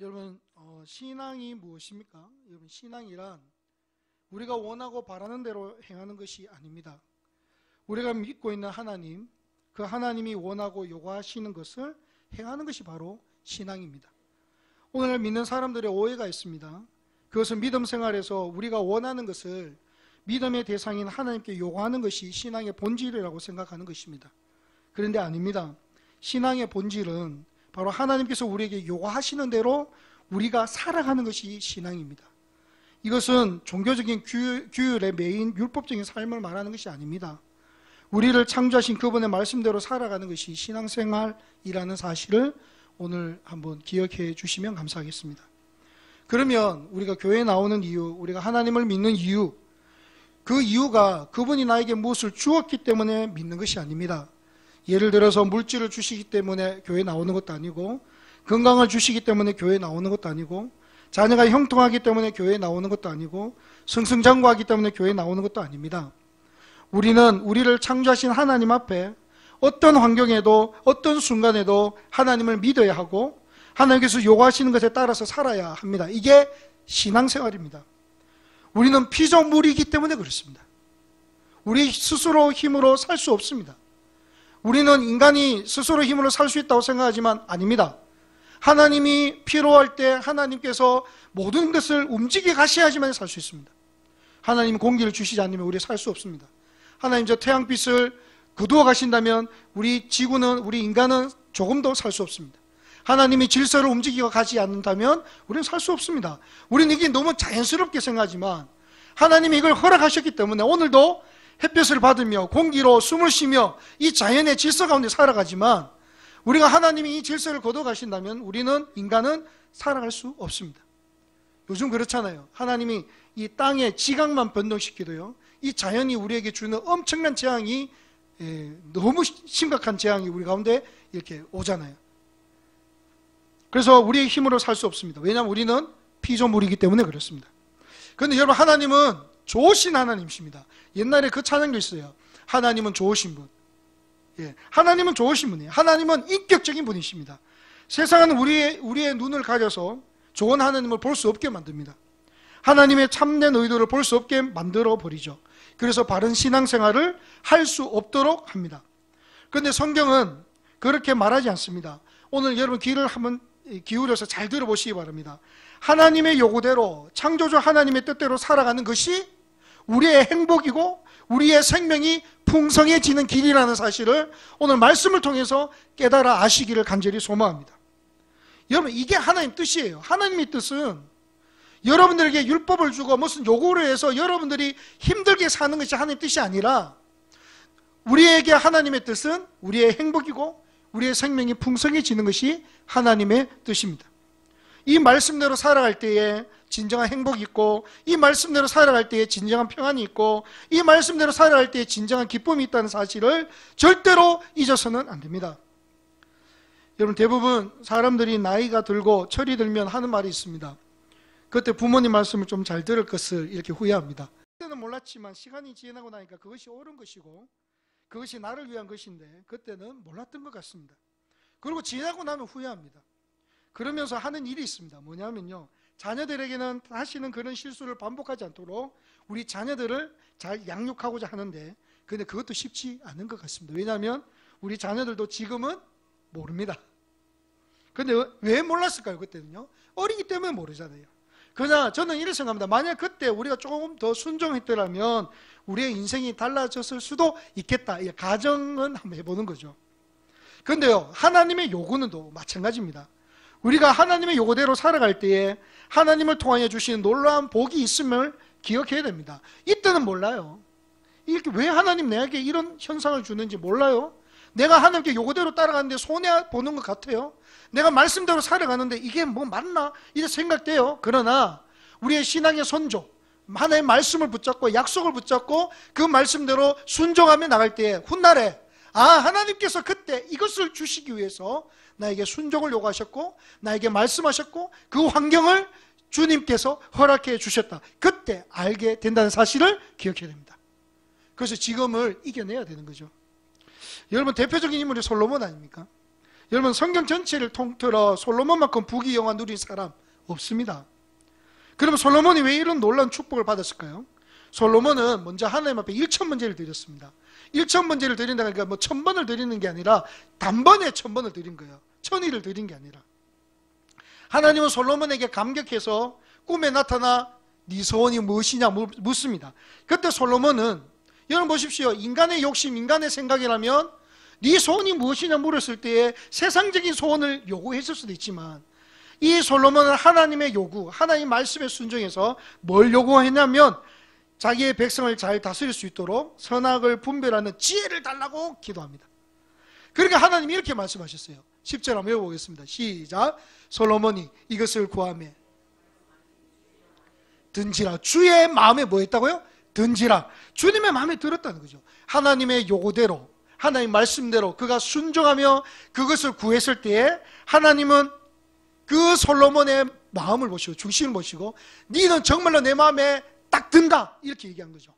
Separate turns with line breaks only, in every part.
여러분, 신앙이 무엇입니까? 여러분, 신앙이란 우리가 원하고 바라는 대로 행하는 것이 아닙니다. 우리가 믿고 있는 하나님, 그 하나님이 원하고 요구하시는 것을 행하는 것이 바로 신앙입니다. 오늘 믿는 사람들의 오해가 있습니다. 그것은 믿음 생활에서 우리가 원하는 것을 믿음의 대상인 하나님께 요구하는 것이 신앙의 본질이라고 생각하는 것입니다. 그런데 아닙니다. 신앙의 본질은 바로 하나님께서 우리에게 요구하시는 대로 우리가 살아가는 것이 신앙입니다. 이것은 종교적인 규율의 매인 율법적인 삶을 말하는 것이 아닙니다. 우리를 창조하신 그분의 말씀대로 살아가는 것이 신앙생활이라는 사실을 오늘 한번 기억해 주시면 감사하겠습니다. 그러면 우리가 교회에 나오는 이유, 우리가 하나님을 믿는 이유, 그 이유가 그분이 나에게 무엇을 주었기 때문에 믿는 것이 아닙니다. 예를 들어서 물질을 주시기 때문에 교회에 나오는 것도 아니고, 건강을 주시기 때문에 교회에 나오는 것도 아니고, 자녀가 형통하기 때문에 교회에 나오는 것도 아니고, 승승장구하기 때문에 교회에 나오는 것도 아닙니다. 우리는 우리를 창조하신 하나님 앞에 어떤 환경에도 어떤 순간에도 하나님을 믿어야 하고 하나님께서 요구하시는 것에 따라서 살아야 합니다. 이게 신앙생활입니다. 우리는 피조물이기 때문에 그렇습니다. 우리 스스로 힘으로 살 수 없습니다. 우리는 인간이 스스로 힘으로 살 수 있다고 생각하지만 아닙니다. 하나님이 필요할 때 하나님께서 모든 것을 움직여 가셔야지만 살 수 있습니다. 하나님 공기를 주시지 않으면 우리 살 수 없습니다. 하나님 저 태양빛을 거두어 가신다면 우리 지구는, 우리 인간은 조금도 살 수 없습니다. 하나님이 질서를 움직여 가지 않는다면 우리는 살 수 없습니다. 우리는 이게 너무 자연스럽게 생각하지만 하나님이 이걸 허락하셨기 때문에 오늘도 햇볕을 받으며 공기로 숨을 쉬며 이 자연의 질서 가운데 살아가지만 우리가 하나님이 이 질서를 거두어 가신다면 우리는, 인간은 살아갈 수 없습니다. 요즘 그렇잖아요. 하나님이 이 땅의 지각만 변동시키도요, 이 자연이 우리에게 주는 엄청난 재앙이, 너무 심각한 재앙이 우리 가운데 이렇게 오잖아요. 그래서 우리의 힘으로 살 수 없습니다. 왜냐하면 우리는 피조물이기 때문에 그렇습니다. 그런데 여러분, 하나님은 좋으신 하나님이십니다. 옛날에 그 찬양도 있어요. 하나님은 좋으신 분. 하나님은 좋으신 분이에요. 하나님은 인격적인 분이십니다. 세상은 우리의 눈을 가려서 좋은 하나님을 볼 수 없게 만듭니다. 하나님의 참된 의도를 볼 수 없게 만들어 버리죠. 그래서 바른 신앙생활을 할 수 없도록 합니다. 그런데 성경은 그렇게 말하지 않습니다. 오늘 여러분 귀를 한번 기울여서 잘 들어보시기 바랍니다. 하나님의 요구대로, 창조주 하나님의 뜻대로 살아가는 것이 우리의 행복이고 우리의 생명이 풍성해지는 길이라는 사실을 오늘 말씀을 통해서 깨달아 아시기를 간절히 소망합니다. 여러분, 이게 하나님 뜻이에요. 하나님의 뜻은 여러분들에게 율법을 주고 무슨 요구를 해서 여러분들이 힘들게 사는 것이 하나님의 뜻이 아니라, 우리에게 하나님의 뜻은 우리의 행복이고 우리의 생명이 풍성해지는 것이 하나님의 뜻입니다. 이 말씀대로 살아갈 때에 진정한 행복이 있고, 이 말씀대로 살아갈 때에 진정한 평안이 있고, 이 말씀대로 살아갈 때에 진정한 기쁨이 있다는 사실을 절대로 잊어서는 안 됩니다. 여러분, 대부분 사람들이 나이가 들고 철이 들면 하는 말이 있습니다. 그때 부모님 말씀을 좀 잘 들을 것을 이렇게 후회합니다. 그때는 몰랐지만 시간이 지나고 나니까 그것이 옳은 것이고 그것이 나를 위한 것인데 그때는 몰랐던 것 같습니다. 그리고 지나고 나면 후회합니다. 그러면서 하는 일이 있습니다. 뭐냐면요, 자녀들에게는 다시는 그런 실수를 반복하지 않도록 우리 자녀들을 잘 양육하고자 하는데, 근데 그것도 쉽지 않은 것 같습니다. 왜냐하면 우리 자녀들도 지금은 모릅니다. 근데 왜 몰랐을까요? 그때는요, 어리기 때문에 모르잖아요. 그러나 저는 이렇게 생각합니다. 만약 그때 우리가 조금 더 순종했더라면 우리의 인생이 달라졌을 수도 있겠다. 가정은 한번 해보는 거죠. 그런데요, 하나님의 요구는 또 마찬가지입니다. 우리가 하나님의 요구대로 살아갈 때에 하나님을 통하여 주시는 놀라운 복이 있음을 기억해야 됩니다. 이때는 몰라요. 이렇게 왜 하나님 내게 이런 현상을 주는지 몰라요. 내가 하나님께 요구대로 따라가는데 손해보는 것 같아요. 내가 말씀대로 살아가는데 이게 뭐 맞나? 이렇게 생각돼요. 그러나 우리의 신앙의 선조, 하나님의 말씀을 붙잡고 약속을 붙잡고 그 말씀대로 순종하며 나갈 때에 훗날에, 하나님께서 그때 이것을 주시기 위해서 나에게 순종을 요구하셨고 나에게 말씀하셨고 그 환경을 주님께서 허락해 주셨다. 그때 알게 된다는 사실을 기억해야 됩니다. 그래서 지금을 이겨내야 되는 거죠. 여러분, 대표적인 인물이 솔로몬 아닙니까? 여러분 성경 전체를 통틀어 솔로몬만큼 부귀영화 누린 사람 없습니다. 그럼 솔로몬이 왜 이런 놀라운 축복을 받았을까요? 솔로몬은 먼저 하나님 앞에 1,000번제를 드렸습니다. 1,000번제를 드린다 그러니까 뭐 1,000번을 드리는 게 아니라 단번에 1,000번을 드린 거예요. 1,000일을 드린 게 아니라. 하나님은 솔로몬에게 감격해서 꿈에 나타나 네 소원이 무엇이냐 묻습니다. 그때 솔로몬은 여러분 보십시오. 인간의 욕심, 인간의 생각이라면 네 소원이 무엇이냐 물었을 때에 세상적인 소원을 요구했을 수도 있지만 이 솔로몬은 하나님의 요구, 하나님 말씀에 순종해서 뭘 요구했냐면 자기의 백성을 잘 다스릴 수 있도록 선악을 분별하는 지혜를 달라고 기도합니다. 그러니까 하나님이 이렇게 말씀하셨어요. 10절 한번 읽어보겠습니다. 시작. 솔로몬이 이것을 구하며 든지라. 주의 마음에 뭐 했다고요? 든지라. 주님의 마음에 들었다는 거죠. 하나님의 요구대로, 하나님 말씀대로 그가 순종하며 그것을 구했을 때에 하나님은 그 솔로몬의 마음을 보시고 중심을 보시고 너는 정말로 내 마음에 딱 든다 이렇게 얘기한 거죠.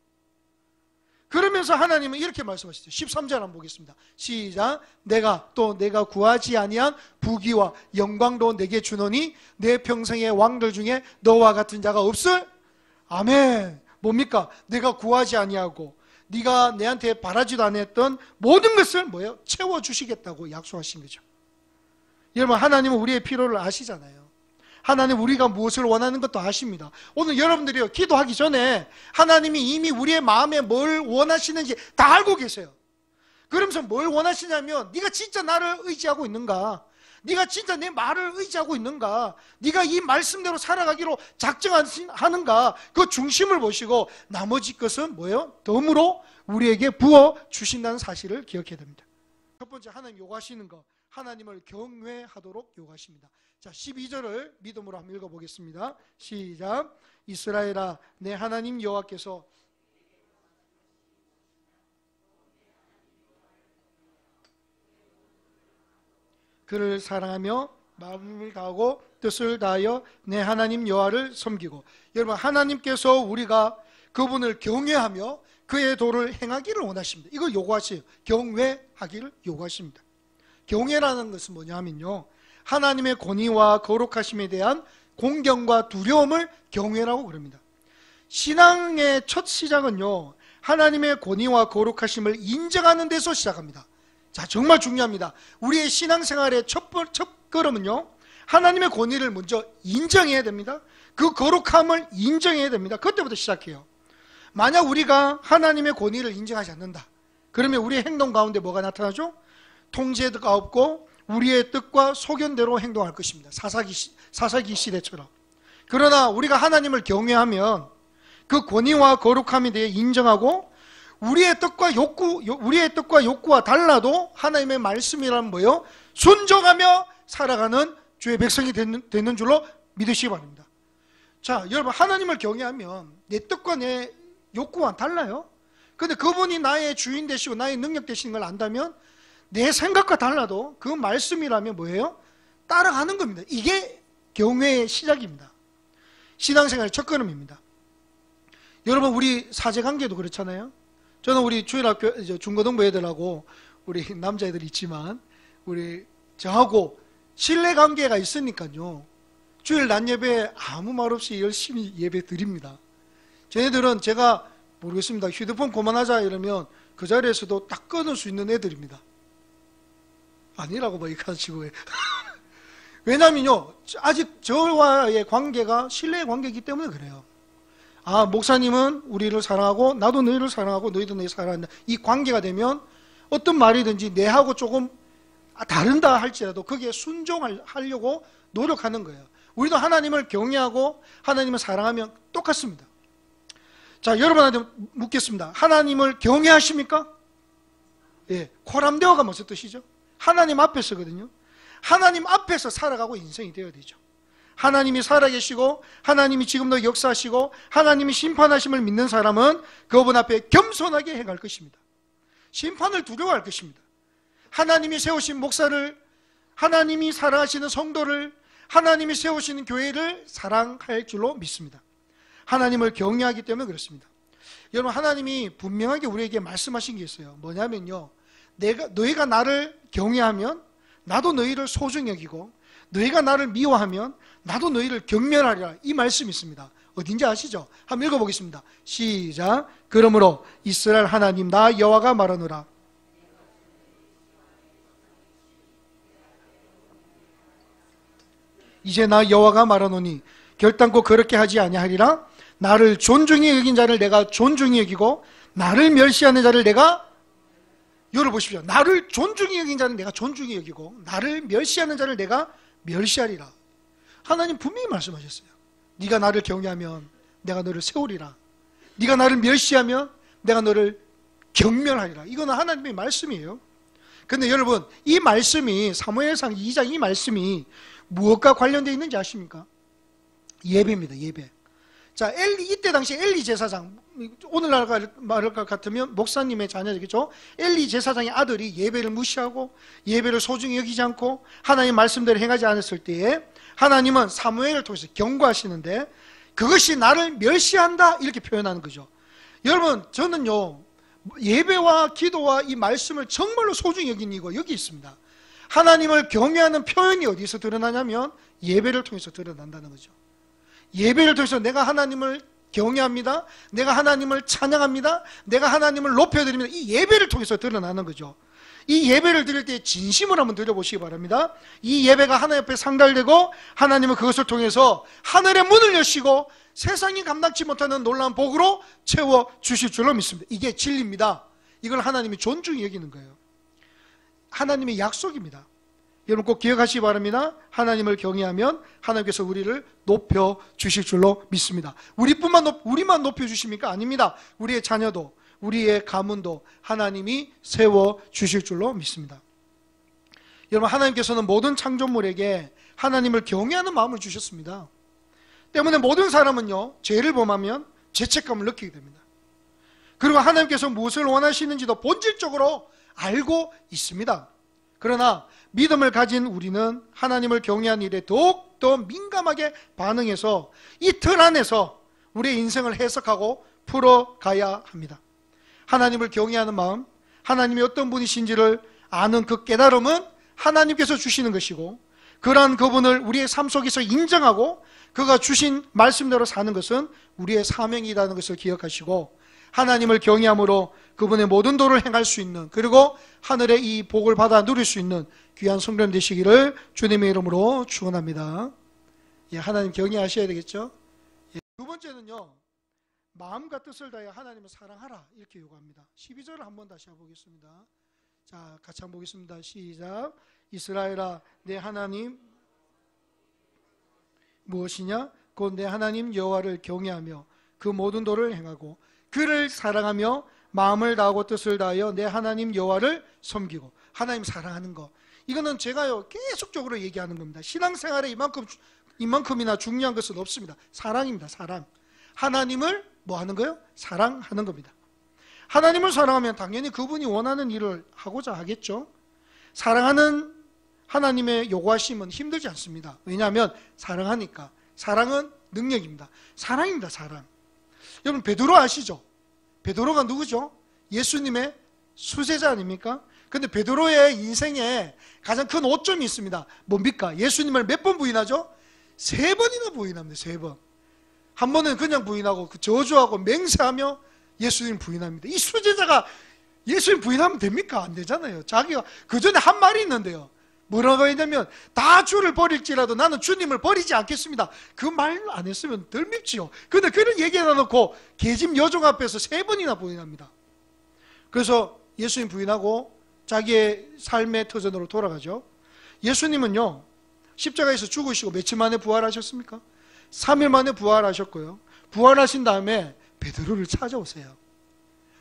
그러면서 하나님은 이렇게 말씀하시죠. 13절 한번 보겠습니다. 시작. 내가 구하지 아니한 부귀와 영광도 내게 주노니 내 평생의 왕들 중에 너와 같은 자가 없을. 아멘. 뭡니까? 내가 구하지 아니하고 네가 내한테 바라지도 않았던 모든 것을 뭐예요? 채워주시겠다고 약속하신 거죠. 여러분 하나님은 우리의 필요를 아시잖아요. 하나님 우리가 무엇을 원하는 것도 아십니다. 오늘 여러분들이요 기도하기 전에 하나님이 이미 우리의 마음에 뭘 원하시는지 다 알고 계세요. 그러면서 뭘 원하시냐면 네가 진짜 나를 의지하고 있는가? 네가 진짜 내 말을 의지하고 있는가? 네가 이 말씀대로 살아가기로 작정하는가? 그 중심을 보시고 나머지 것은 뭐예요? 덤으로 우리에게 부어주신다는 사실을 기억해야 됩니다. 첫 번째 하나님 요구하시는 거, 하나님을 경외하도록 요구하십니다. 자, 12절을 믿음으로 한번 읽어보겠습니다. 시작. 이스라엘아, 내 하나님 여호와께서 그를 사랑하며 마음을 다하고 뜻을 다하여 내 하나님 여호와를 섬기고. 여러분 하나님께서 우리가 그분을 경외하며 그의 도를 행하기를 원하십니다. 이걸 요구하세요. 경외하기를 요구하십니다. 경외라는 것은 뭐냐 하면요, 하나님의 권위와 거룩하심에 대한 공경과 두려움을 경외라고 그럽니다. 신앙의 첫 시작은요, 하나님의 권위와 거룩하심을 인정하는 데서 시작합니다. 자, 정말 중요합니다. 우리의 신앙생활의 첫 걸음은요, 하나님의 권위를 먼저 인정해야 됩니다. 그 거룩함을 인정해야 됩니다. 그때부터 시작해요. 만약 우리가 하나님의 권위를 인정하지 않는다, 그러면 우리의 행동 가운데 뭐가 나타나죠? 통제가 없고 우리의 뜻과 소견대로 행동할 것입니다. 사사기 시대처럼. 그러나 우리가 하나님을 경외하면 그 권위와 거룩함에 대해 인정하고 우리의 뜻과 욕구와 달라도 하나님의 말씀이란 뭐예요? 순종하며 살아가는 주의 백성이 되는 줄로 믿으시기 바랍니다. 자, 여러분 하나님을 경외하면 내 뜻과 내 욕구와 달라요. 근데 그분이 나의 주인 되시고 나의 능력 되시는 걸 안다면 내 생각과 달라도 그 말씀이라면 뭐예요? 따라가는 겁니다. 이게 경외의 시작입니다. 신앙생활의 첫걸음입니다. 여러분 우리 사제관계도 그렇잖아요. 저는 우리 주일학교 중고등부 애들하고 우리 남자애들이 있지만 우리 저하고 신뢰관계가 있으니까요, 주일 낮 예배 아무 말 없이 열심히 예배 드립니다. 쟤네들은 제가 모르겠습니다. 휴대폰 그만하자 이러면 그 자리에서도 딱 끊을 수 있는 애들입니다. 아니라고 막 가르치고 왜냐면요, 아직 저와의 관계가 신뢰의 관계이기 때문에 그래요. 아, 목사님은 우리를 사랑하고 나도 너희를 사랑하고 너희도 너희 사랑한다. 이 관계가 되면 어떤 말이든지 내하고 조금 다른다 할지라도 거기에 순종하려고 노력하는 거예요. 우리도 하나님을 경외하고 하나님을 사랑하면 똑같습니다. 자, 여러분한테 묻겠습니다. 하나님을 경외하십니까? 예, 코람데오가 무슨 뜻이죠? 하나님 앞에서거든요. 하나님 앞에서 살아가고 인생이 되어야 되죠. 하나님이 살아계시고 하나님이 지금도 역사하시고 하나님이 심판하심을 믿는 사람은 그분 앞에 겸손하게 행할 것입니다. 심판을 두려워할 것입니다. 하나님이 세우신 목사를, 하나님이 사랑하시는 성도를, 하나님이 세우시는 교회를 사랑할 줄로 믿습니다. 하나님을 경외하기 때문에 그렇습니다. 여러분 하나님이 분명하게 우리에게 말씀하신 게 있어요. 뭐냐면요, 너희가 나를 경외하면 나도 너희를 소중히 여기고 너희가 나를 미워하면 나도 너희를 경멸하리라. 이 말씀이 있습니다. 어딘지 아시죠? 한번 읽어보겠습니다. 시작. 그러므로 이스라엘 하나님 나 여호와가 말하노라. 이제 나 여호와가 말하노니 결단코 그렇게 하지 아니하리라. 나를 존중히 여긴 자를 내가 존중히 여기고 나를 멸시하는 자를 내가, 열어보십시오. 나를 존중히 여긴 자는 내가 존중히 여기고 나를 멸시하는 자를 내가 멸시하리라. 하나님 분명히 말씀하셨어요. 네가 나를 경외하면 내가 너를 세우리라. 네가 나를 멸시하면 내가 너를 경멸하리라. 이거는 하나님의 말씀이에요. 근데 여러분, 이 말씀이 사무엘상 2장 이 말씀이 무엇과 관련되어 있는지 아십니까? 예배입니다. 예배. 자, 이때 당시 엘리 제사장, 오늘날 말할 것 같으면 목사님의 자녀겠죠? 엘리 제사장의 아들이 예배를 무시하고 예배를 소중히 여기지 않고 하나님 말씀대로 행하지 않았을 때에 하나님은 사무엘을 통해서 경고하시는데 그것이 나를 멸시한다 이렇게 표현하는 거죠. 여러분, 저는요 예배와 기도와 이 말씀을 정말로 소중히 여긴 이유가 여기 있습니다. 하나님을 경외하는 표현이 어디서 드러나냐면 예배를 통해서 드러난다는 거죠. 예배를 통해서 내가 하나님을 경외합니다. 내가 하나님을 찬양합니다. 내가 하나님을 높여드립니다. 이 예배를 통해서 드러나는 거죠. 이 예배를 드릴 때 진심으로 한번 드려보시기 바랍니다. 이 예배가 하나님 앞에 상달되고 하나님은 그것을 통해서 하늘의 문을 여시고 세상이 감당치 못하는 놀라운 복으로 채워주실 줄로 믿습니다. 이게 진리입니다. 이걸 하나님이 존중히 여기는 거예요. 하나님의 약속입니다. 여러분 꼭 기억하시기 바랍니다. 하나님을 경외하면 하나님께서 우리를 높여주실 줄로 믿습니다. 우리만 높여주십니까? 아닙니다. 우리의 자녀도 우리의 가문도 하나님이 세워주실 줄로 믿습니다. 여러분, 하나님께서는 모든 창조물에게 하나님을 경외하는 마음을 주셨습니다. 때문에 모든 사람은요 죄를 범하면 죄책감을 느끼게 됩니다. 그리고 하나님께서 무엇을 원하시는지도 본질적으로 알고 있습니다. 그러나 믿음을 가진 우리는 하나님을 경외하는 일에 더욱더 민감하게 반응해서 이 틀 안에서 우리의 인생을 해석하고 풀어가야 합니다. 하나님을 경외하는 마음, 하나님이 어떤 분이신지를 아는 그 깨달음은 하나님께서 주시는 것이고 그러한 그분을 우리의 삶 속에서 인정하고 그가 주신 말씀대로 사는 것은 우리의 사명이라는 것을 기억하시고 하나님을 경외함으로 그분의 모든 도를 행할 수 있는, 그리고 하늘의 이 복을 받아 누릴 수 있는 귀한 성도님 되시기를 주님의 이름으로 축원합니다. 예, 하나님 경외하셔야 되겠죠. 예, 두 번째는요, 마음과 뜻을 다해 하나님을 사랑하라 이렇게 요구합니다. 12절을 한번 다시 해보겠습니다. 자, 같이 한번 보겠습니다. 시작. 이스라엘아, 내 하나님 무엇이냐? 곧 내 하나님 여호와를 경외하며 그 모든 도를 행하고 그를 사랑하며 마음을 다하고 뜻을 다하여 내 하나님 여호와를 섬기고. 하나님 사랑하는 거, 이거는 제가요 계속적으로 얘기하는 겁니다. 신앙생활에 이만큼이나 중요한 것은 없습니다. 사랑입니다. 사랑. 하나님을 뭐 하는 거예요? 사랑하는 겁니다. 하나님을 사랑하면 당연히 그분이 원하는 일을 하고자 하겠죠. 사랑하는 하나님의 요구하심은 힘들지 않습니다. 왜냐하면 사랑하니까. 사랑은 능력입니다. 사랑입니다. 사랑. 여러분 베드로 아시죠? 베드로가 누구죠? 예수님의 수제자 아닙니까? 근데 베드로의 인생에 가장 큰 오점이 있습니다. 뭡니까? 예수님을 몇 번 부인하죠? 3번이나 부인합니다. 3번. 한 번은 그냥 부인하고 저주하고 맹세하며 예수님 부인합니다. 이 수제자가 예수님 부인하면 됩니까? 안 되잖아요. 자기가 그 전에 한 말이 있는데요, 뭐라고 했냐면 다 주를 버릴지라도 나는 주님을 버리지 않겠습니다. 그 말 안 했으면 덜 밉지요. 근데 그런 얘기 해놓고 계집 여종 앞에서 3번이나 부인합니다. 그래서 예수님 부인하고 자기의 삶의 터전으로 돌아가죠. 예수님은요 십자가에서 죽으시고 며칠 만에 부활하셨습니까? 3일 만에 부활하셨고요. 부활하신 다음에 베드로를 찾아오세요.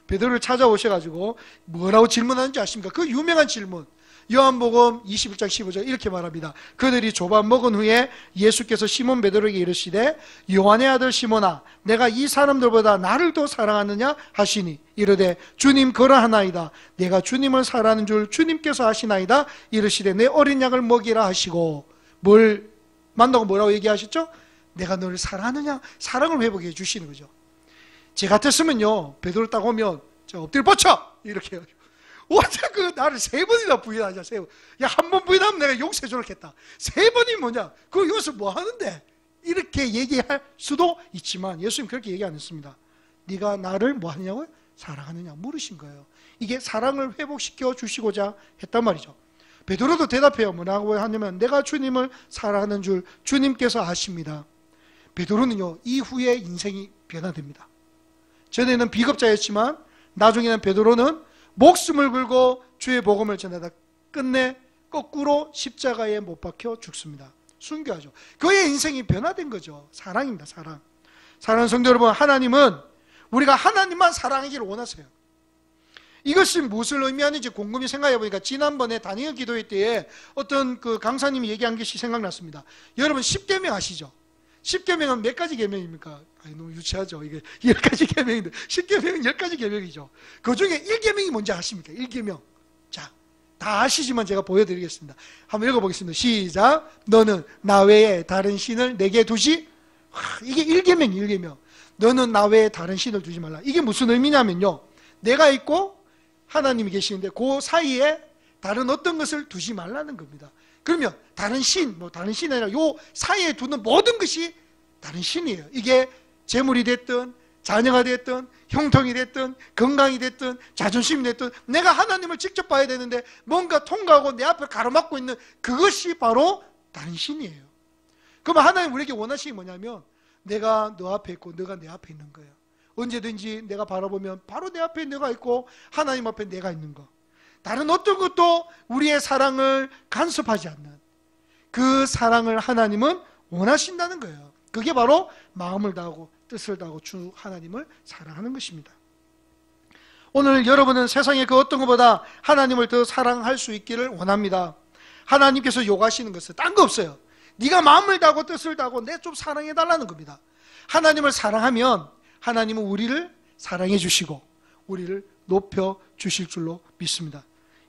베드로를 찾아오셔가지고 뭐라고 질문하는지 아십니까? 그 유명한 질문, 요한복음 21장 15절 이렇게 말합니다. 그들이 조반 먹은 후에 예수께서 시몬 베드로에게 이르시되 요한의 아들 시몬아, 내가 이 사람들보다 나를 더 사랑하느냐 하시니 이르되 주님 그러하나이다. 내가 주님을 사랑하는 줄 주님께서 아시나이다. 이르시되 내 어린 양을 먹이라 하시고, 뭘 만나고 뭐라고 얘기하셨죠? 내가 너를 사랑하느냐? 사랑을 회복해 주시는 거죠. 제 같았으면요 베드로 딱 오면 자 엎드려 뻗쳐 이렇게 해요. 어째 그 나를 3번이나 부인하냐, 3번. 야, 한 번 부인하면 내가 용서해 주겠다. 3번이 뭐냐? 그 여기서 뭐 하는데? 이렇게 얘기할 수도 있지만 예수님 그렇게 얘기 안 했습니다. 네가 나를 뭐 하느냐고요? 사랑하느냐 물으신 거예요. 이게 사랑을 회복시켜 주시고자 했단 말이죠. 베드로도 대답해요. 뭐라고 하냐면 내가 주님을 사랑하는 줄 주님께서 아십니다. 베드로는요, 이후에 인생이 변화됩니다. 전에는 비겁자였지만 나중에는 베드로는 목숨을 걸고 주의 복음을 전하다 끝내 거꾸로 십자가에 못 박혀 죽습니다. 순교하죠. 그의 인생이 변화된 거죠. 사랑입니다. 사랑. 사랑하는 성도 여러분, 하나님은 우리가 하나님만 사랑하기를 원하세요. 이것이 무엇을 의미하는지 곰곰이 생각해 보니까 지난번에 다니엘 기도회 때에 어떤 그 강사님이 얘기한 것이 생각났습니다. 여러분 10계명 아시죠? 10계명은 몇 가지 계명입니까? 너무 유치하죠. 이게 10가지 계명인데 10계명은 10가지 계명이죠. 그 중에 1계명이 뭔지 아십니까? 1계명. 자, 다 아시지만 제가 보여드리겠습니다. 한번 읽어보겠습니다. 시작. 너는 나 외에 다른 신을 내게 두지. 이게 1계명, 1계명. 너는 나 외에 다른 신을 두지 말라. 이게 무슨 의미냐면요, 내가 있고 하나님이 계시는데 그 사이에 다른 어떤 것을 두지 말라는 겁니다. 그러면 다른 신, 다른 신이 아니라 요 사이에 두는 모든 것이 다른 신이에요. 이게 재물이 됐든 자녀가 됐든 형통이 됐든 건강이 됐든 자존심이 됐든 내가 하나님을 직접 봐야 되는데 뭔가 통과하고 내 앞에 가로막고 있는 그것이 바로 다른 신이에요. 그러면 하나님 우리에게 원하시는 게 뭐냐면 내가 너 앞에 있고 너가 내 앞에 있는 거예요. 언제든지 내가 바라보면 바로 내 앞에 내가 있고 하나님 앞에 내가 있는 거. 다른 어떤 것도 우리의 사랑을 간섭하지 않는 그 사랑을 하나님은 원하신다는 거예요. 그게 바로 마음을 다하고 뜻을 다하고 주 하나님을 사랑하는 것입니다. 오늘 여러분은 세상의 그 어떤 것보다 하나님을 더 사랑할 수 있기를 원합니다. 하나님께서 요구하시는 것은 딴 거 없어요. 네가 마음을 다하고 뜻을 다하고 내 좀 사랑해달라는 겁니다. 하나님을 사랑하면 하나님은 우리를 사랑해 주시고 우리를 높여 주실 줄로 믿습니다.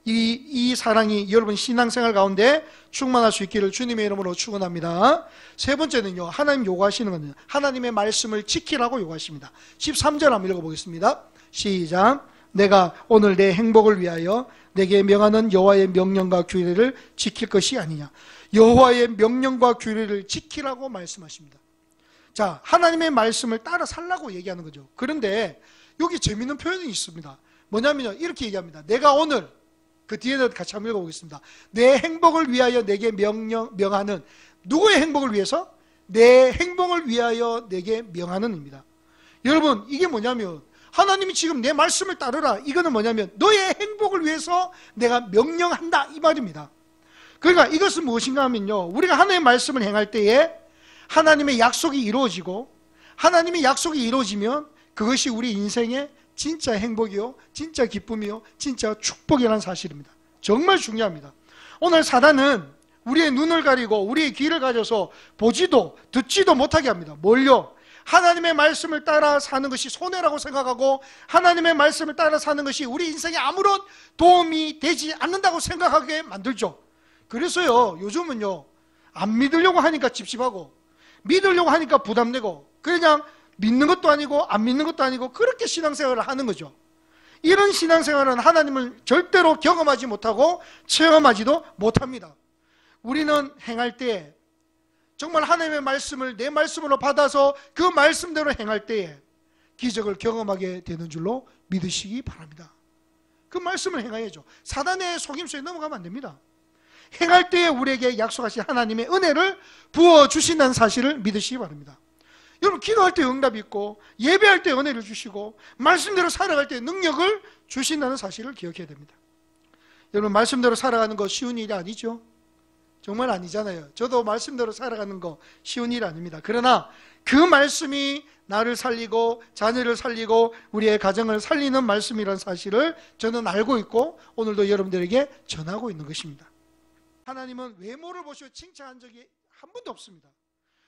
이 사랑이 여러분 신앙생활 가운데 충만할 수 있기를 주님의 이름으로 축원합니다. 세 번째는요, 하나님 요구하시는 것은 하나님의 말씀을 지키라고 요구하십니다. 13절 한번 읽어보겠습니다. 시작. 내가 오늘 내 행복을 위하여 내게 명하는 여호와의 명령과 규례를 지킬 것이 아니냐. 여호와의 명령과 규례를 지키라고 말씀하십니다. 자, 하나님의 말씀을 따라 살라고 얘기하는 거죠. 그런데 여기 재미있는 표현이 있습니다. 뭐냐면요, 이렇게 얘기합니다. 내가 오늘, 그 뒤에는 같이 한번 읽어보겠습니다. 내 행복을 위하여 내게 명하는, 누구의 행복을 위해서? 내 행복을 위하여 내게 명하는 입니다. 여러분, 이게 뭐냐면 하나님이 지금 내 말씀을 따르라, 이거는 뭐냐면 너의 행복을 위해서 내가 명령한다, 이 말입니다. 그러니까 이것은 무엇인가 하면요, 우리가 하나님의 말씀을 행할 때에 하나님의 약속이 이루어지고 하나님의 약속이 이루어지면 그것이 우리 인생의 진짜 행복이요, 진짜 기쁨이요, 진짜 축복이라는 사실입니다. 정말 중요합니다. 오늘 사단은 우리의 눈을 가리고 우리의 귀를 가져서 보지도 듣지도 못하게 합니다. 뭘요? 하나님의 말씀을 따라 사는 것이 손해라고 생각하고 하나님의 말씀을 따라 사는 것이 우리 인생에 아무런 도움이 되지 않는다고 생각하게 만들죠. 그래서요, 요즘은요, 안 믿으려고 하니까 찝찝하고 믿으려고 하니까 부담되고 그냥 믿는 것도 아니고 안 믿는 것도 아니고 그렇게 신앙생활을 하는 거죠. 이런 신앙생활은 하나님을 절대로 경험하지 못하고 체험하지도 못합니다. 우리는 행할 때 정말 하나님의 말씀을 내 말씀으로 받아서 그 말씀대로 행할 때에 기적을 경험하게 되는 줄로 믿으시기 바랍니다. 그 말씀을 행해야죠. 사단의 속임수에 넘어가면 안 됩니다. 행할 때에 우리에게 약속하신 하나님의 은혜를 부어주신다는 사실을 믿으시기 바랍니다. 여러분, 기도할 때 응답이 있고 예배할 때 은혜를 주시고 말씀대로 살아갈 때 능력을 주신다는 사실을 기억해야 됩니다. 여러분, 말씀대로 살아가는 거 쉬운 일이 아니죠. 정말 아니잖아요. 저도 말씀대로 살아가는 거 쉬운 일 아닙니다. 그러나 그 말씀이 나를 살리고 자녀를 살리고 우리의 가정을 살리는 말씀이라는 사실을 저는 알고 있고 오늘도 여러분들에게 전하고 있는 것입니다. 하나님은 외모를 보시고 칭찬한 적이 한 번도 없습니다.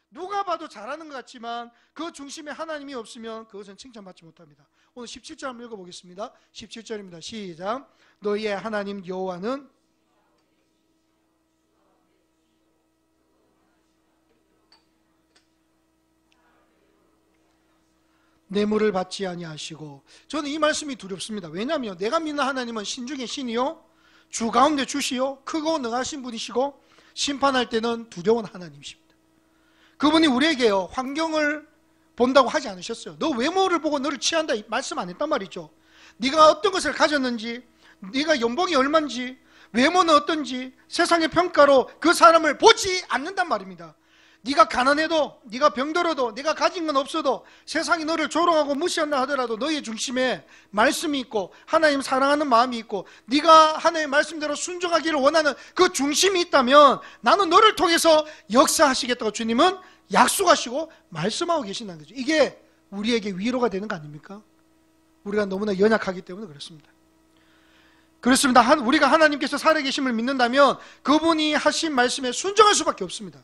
누가 봐도 잘하는 것 같지만 그 중심에 하나님이 없으면 그것은 칭찬받지 못합니다. 오늘 17절 한번 읽어보겠습니다. 17절입니다. 시작. 너희의 하나님 여호와는 뇌물을 받지 아니하시고. 저는 이 말씀이 두렵습니다. 왜냐하면 내가 믿는 하나님은 신 중에 신이요 주 가운데 주시요 크고 능하신 분이시고 심판할 때는 두려운 하나님이십니다. 그분이 우리에게요 환경을 본다고 하지 않으셨어요. 너 외모를 보고 너를 취한다 말씀 안 했단 말이죠. 네가 어떤 것을 가졌는지, 네가 연봉이 얼마인지, 외모는 어떤지 세상의 평가로 그 사람을 보지 않는단 말입니다. 네가 가난해도, 네가 병들어도, 네가 가진 건 없어도, 세상이 너를 조롱하고 무시한다 하더라도 너의 중심에 말씀이 있고 하나님 사랑하는 마음이 있고 네가 하나님의 말씀대로 순종하기를 원하는 그 중심이 있다면 나는 너를 통해서 역사하시겠다고 주님은 약속하시고 말씀하고 계신다는 거죠. 이게 우리에게 위로가 되는 거 아닙니까? 우리가 너무나 연약하기 때문에 그렇습니다. 그렇습니다. 우리가 하나님께서 살아계심을 믿는다면 그분이 하신 말씀에 순종할 수밖에 없습니다.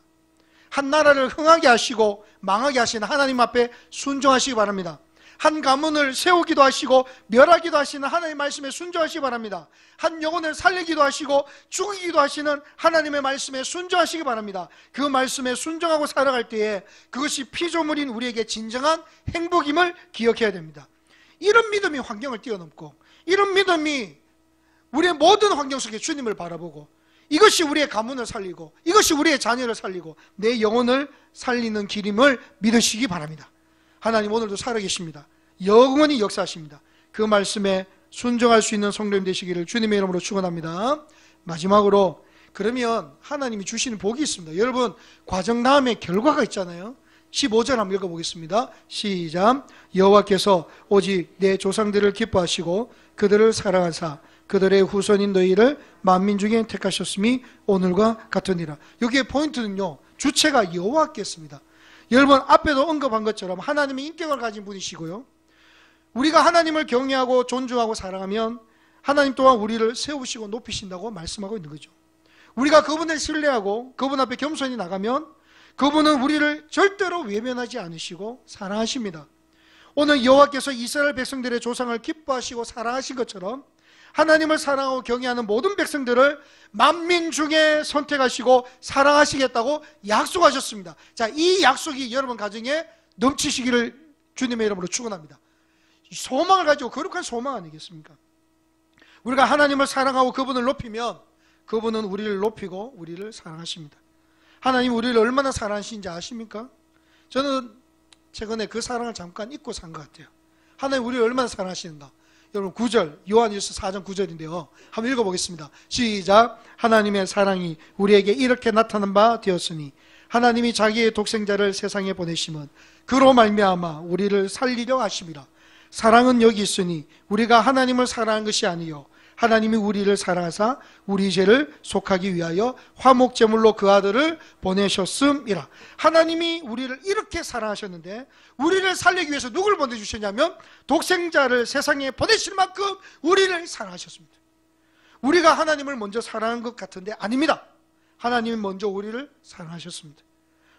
한 나라를 흥하게 하시고 망하게 하시는 하나님 앞에 순종하시기 바랍니다. 한 가문을 세우기도 하시고 멸하기도 하시는 하나님의 말씀에 순종하시기 바랍니다. 한 영혼을 살리기도 하시고 죽이기도 하시는 하나님의 말씀에 순종하시기 바랍니다. 그 말씀에 순종하고 살아갈 때에 그것이 피조물인 우리에게 진정한 행복임을 기억해야 됩니다. 이런 믿음이 환경을 뛰어넘고, 이런 믿음이 우리의 모든 환경 속에 주님을 바라보고, 이것이 우리의 가문을 살리고, 이것이 우리의 자녀를 살리고 내 영혼을 살리는 길임을 믿으시기 바랍니다. 하나님 오늘도 살아계십니다. 영원히 역사하십니다. 그 말씀에 순종할 수 있는 성도님 되시기를 주님의 이름으로 축원합니다. 마지막으로, 그러면 하나님이 주시는 복이 있습니다. 여러분, 과정 다음에 결과가 있잖아요. 15절 한번 읽어보겠습니다. 시작. 여호와께서 오직 내 조상들을 기뻐하시고 그들을 사랑하사 그들의 후손인 너희를 만민 중에 택하셨음이 오늘과 같으니라. 여기에 포인트는요, 주체가 여호와께서입니다. 여러분, 앞에도 언급한 것처럼 하나님의 인격을 가진 분이시고요, 우리가 하나님을 경외하고 존중하고 사랑하면 하나님 또한 우리를 세우시고 높이신다고 말씀하고 있는 거죠. 우리가 그분을 신뢰하고 그분 앞에 겸손히 나가면 그분은 우리를 절대로 외면하지 않으시고 사랑하십니다. 오늘 여호와께서 이스라엘 백성들의 조상을 기뻐하시고 사랑하신 것처럼 하나님을 사랑하고 경외하는 모든 백성들을 만민 중에 선택하시고 사랑하시겠다고 약속하셨습니다. 자, 이 약속이 여러분 가정에 넘치시기를 주님의 이름으로 축원합니다. 소망을 가지고, 거룩한 소망 아니겠습니까? 우리가 하나님을 사랑하고 그분을 높이면 그분은 우리를 높이고 우리를 사랑하십니다. 하나님 우리를 얼마나 사랑하시는지 아십니까? 저는 최근에 그 사랑을 잠깐 잊고 산 것 같아요. 하나님 우리를 얼마나 사랑하시는가. 여러분 9절, 요한일서 4장 9절인데요. 한번 읽어보겠습니다. 시작. 하나님의 사랑이 우리에게 이렇게 나타난 바 되었으니 하나님이 자기의 독생자를 세상에 보내심은 그로 말미암아 우리를 살리려 하심이라. 사랑은 여기 있으니 우리가 하나님을 사랑한 것이 아니요 하나님이 우리를 사랑하사 우리 죄를 속하기 위하여 화목제물로 그 아들을 보내셨음이라. 하나님이 우리를 이렇게 사랑하셨는데 우리를 살리기 위해서 누굴 보내주셨냐면 독생자를 세상에 보내실 만큼 우리를 사랑하셨습니다. 우리가 하나님을 먼저 사랑한 것 같은데 아닙니다. 하나님이 먼저 우리를 사랑하셨습니다.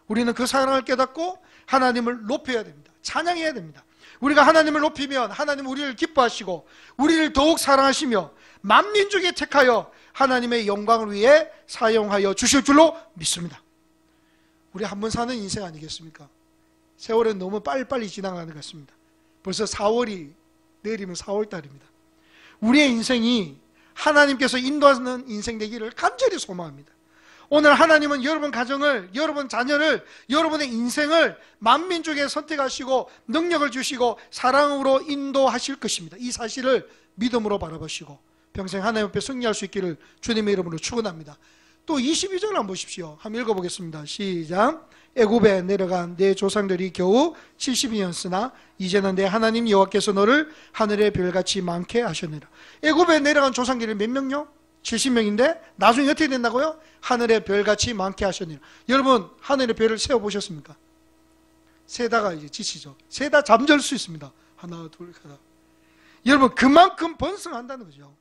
우리는 그 사랑을 깨닫고 하나님을 높여야 됩니다. 찬양해야 됩니다. 우리가 하나님을 높이면 하나님 우리를 기뻐하시고 우리를 더욱 사랑하시며 만민 중에 택하여 하나님의 영광을 위해 사용하여 주실 줄로 믿습니다. 우리 한 번 사는 인생 아니겠습니까? 세월은 너무 빨리빨리 지나가는 것 같습니다. 벌써 4월이 내일이면 4월달입니다. 우리의 인생이 하나님께서 인도하는 인생 되기를 간절히 소망합니다. 오늘 하나님은 여러분 가정을, 여러분 자녀를, 여러분의 인생을 만민 중에 선택하시고 능력을 주시고 사랑으로 인도하실 것입니다. 이 사실을 믿음으로 바라보시고 평생 하나님 앞에 승리할 수 있기를 주님의 이름으로 축원합니다. 또 22절 한번 보십시오. 한번 읽어보겠습니다. 시작. 애굽에 내려간 내 조상들이 겨우 70이었으나 이제는 내 하나님 여호와께서 너를 하늘의 별같이 많게 하셨느니라. 애굽에 내려간 조상들이 몇 명요? 70명인데 나중에 어떻게 된다고요? 하늘의 별같이 많게 하셨느니라. 여러분 하늘의 별을 세어보셨습니까? 세다가 이제 지치죠. 세다 잠들 수 있습니다. 하나 둘 하나. 여러분 그만큼 번성한다는 거죠.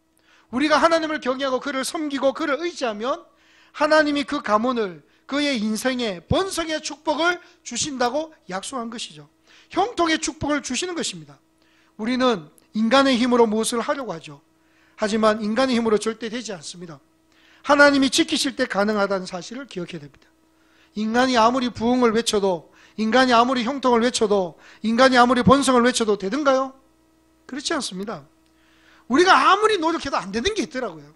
우리가 하나님을 경외하고 그를 섬기고 그를 의지하면 하나님이 그 가문을, 그의 인생에 번성의 축복을 주신다고 약속한 것이죠. 형통의 축복을 주시는 것입니다. 우리는 인간의 힘으로 무엇을 하려고 하죠. 하지만 인간의 힘으로 절대 되지 않습니다. 하나님이 지키실 때 가능하다는 사실을 기억해야 됩니다. 인간이 아무리 부흥을 외쳐도, 인간이 아무리 형통을 외쳐도, 인간이 아무리 본성을 외쳐도 되던가요? 그렇지 않습니다. 우리가 아무리 노력해도 안 되는 게 있더라고요.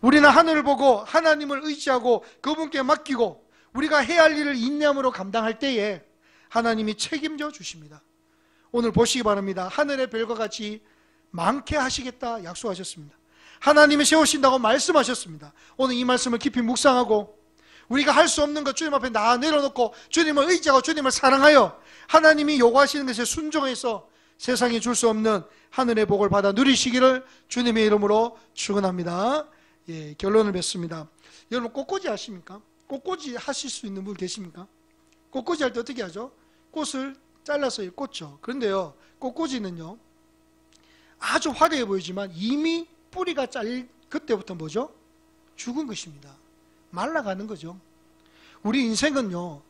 우리는 하늘을 보고 하나님을 의지하고 그분께 맡기고 우리가 해야 할 일을 인내함으로 감당할 때에 하나님이 책임져 주십니다. 오늘 보시기 바랍니다. 하늘의 별과 같이 많게 하시겠다 약속하셨습니다. 하나님이 세우신다고 말씀하셨습니다. 오늘 이 말씀을 깊이 묵상하고 우리가 할 수 없는 것 주님 앞에 다 내려놓고 주님을 의지하고 주님을 사랑하여 하나님이 요구하시는 것에 순종해서 세상에 줄 수 없는 하늘의 복을 받아 누리시기를 주님의 이름으로 축원합니다. 예, 결론을 맺습니다. 여러분 꽃꽂이 하십니까? 꽃꽂이 하실 수 있는 분 계십니까? 꽃꽂이 할 때 어떻게 하죠? 꽃을 잘라서 꽂죠. 그런데요, 꽃꽂이는요 아주 화려해 보이지만 이미 뿌리가 잘릴 그때부터 뭐죠? 죽은 것입니다. 말라가는 거죠. 우리 인생은요,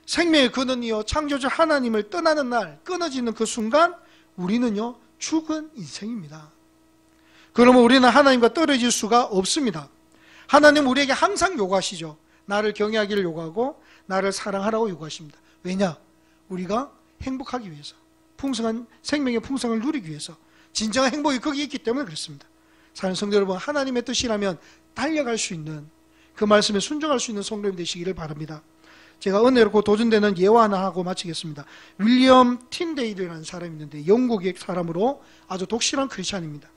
생명의 근원이요 창조주 하나님을 떠나는 날, 끊어지는 그 순간 우리는요 죽은 인생입니다. 그러면 우리는 하나님과 떨어질 수가 없습니다. 하나님은 우리에게 항상 요구하시죠. 나를 경외하기를 요구하고 나를 사랑하라고 요구하십니다. 왜냐? 우리가 행복하기 위해서, 풍성한 생명의 풍성을 누리기 위해서, 진정한 행복이 거기 있기 때문에 그렇습니다. 사랑하는 성도 여러분, 하나님의 뜻이라면 달려갈 수 있는, 그 말씀에 순종할 수 있는 성도님 되시기를 바랍니다. 제가 은혜롭고 도전되는 예화 하나 하고 마치겠습니다. 윌리엄 틴데일이라는 사람이 있는데 영국의 사람으로 아주 독실한 크리스찬입니다.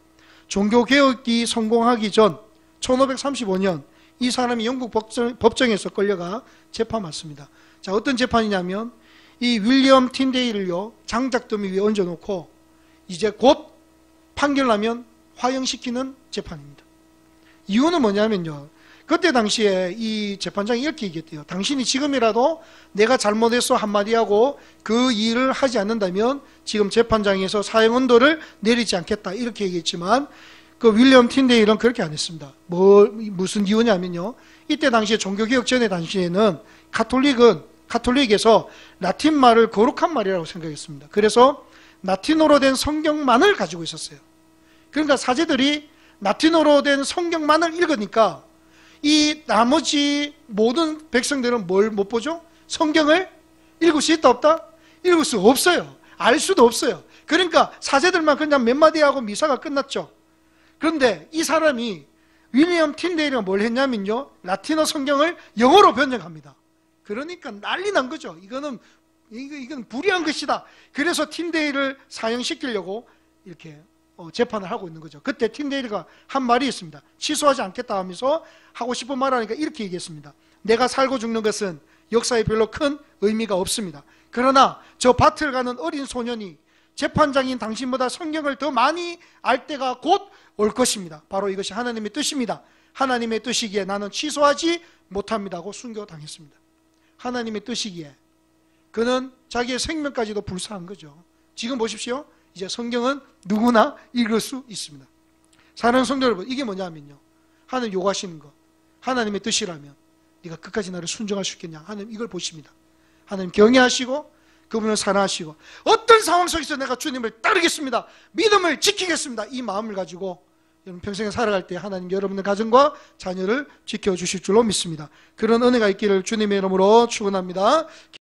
종교개혁이 성공하기 전 1535년 이 사람이 영국 법정에서 끌려가 재판 받습니다. 자, 어떤 재판이냐면 이 윌리엄 틴데일을요 장작더미 위에 얹어놓고 이제 곧 판결나면 화형시키는 재판입니다. 이유는 뭐냐면요, 그때 당시에 이 재판장이 이렇게 얘기했대요. 당신이 지금이라도 내가 잘못했어 한마디 하고 그 일을 하지 않는다면 지금 재판장에서 사형언도를 내리지 않겠다 이렇게 얘기했지만 그 윌리엄 틴데일은 그렇게 안 했습니다. 무슨 이유냐면요, 이때 당시에 종교개혁 전의 당시에는 가톨릭에서 라틴 말을 거룩한 말이라고 생각했습니다. 그래서 라틴어로 된 성경만을 가지고 있었어요. 그러니까 사제들이 라틴어로 된 성경만을 읽으니까 이 나머지 모든 백성들은 뭘 못 보죠? 성경을 읽을 수 있다 없다? 읽을 수 없어요. 알 수도 없어요. 그러니까 사제들만 그냥 몇 마디 하고 미사가 끝났죠. 그런데 이 사람이 윌리엄 틴데일이 뭘 했냐면요, 라틴어 성경을 영어로 번역합니다. 그러니까 난리 난 거죠. 이건 불의한 것이다. 그래서 틴데일을 사형시키려고 이렇게 재판을 하고 있는 거죠. 그때 틴데일가 한 말이 있습니다. 취소하지 않겠다 하면서 하고 싶은 말 하니까 이렇게 얘기했습니다. 내가 살고 죽는 것은 역사에 별로 큰 의미가 없습니다. 그러나 저 밭을 가는 어린 소년이 재판장인 당신보다 성경을 더 많이 알 때가 곧 올 것입니다. 바로 이것이 하나님의 뜻입니다. 하나님의 뜻이기에 나는 취소하지 못합니다 하고 순교당했습니다. 하나님의 뜻이기에 그는 자기의 생명까지도 불사한 거죠. 지금 보십시오. 이제 성경은 누구나 읽을 수 있습니다. 사랑하는 성도 여러분, 이게 뭐냐면요, 하나님 요구하시는 거, 하나님의 뜻이라면 네가 끝까지 나를 순종할 수 있겠냐, 하나님 이걸 보십니다. 하나님 경외하시고 그분을 사랑하시고 어떤 상황 속에서 내가 주님을 따르겠습니다, 믿음을 지키겠습니다, 이 마음을 가지고 여러분 평생에 살아갈 때 하나님 여러분의 가정과 자녀를 지켜주실 줄로 믿습니다. 그런 은혜가 있기를 주님의 이름으로 축원합니다.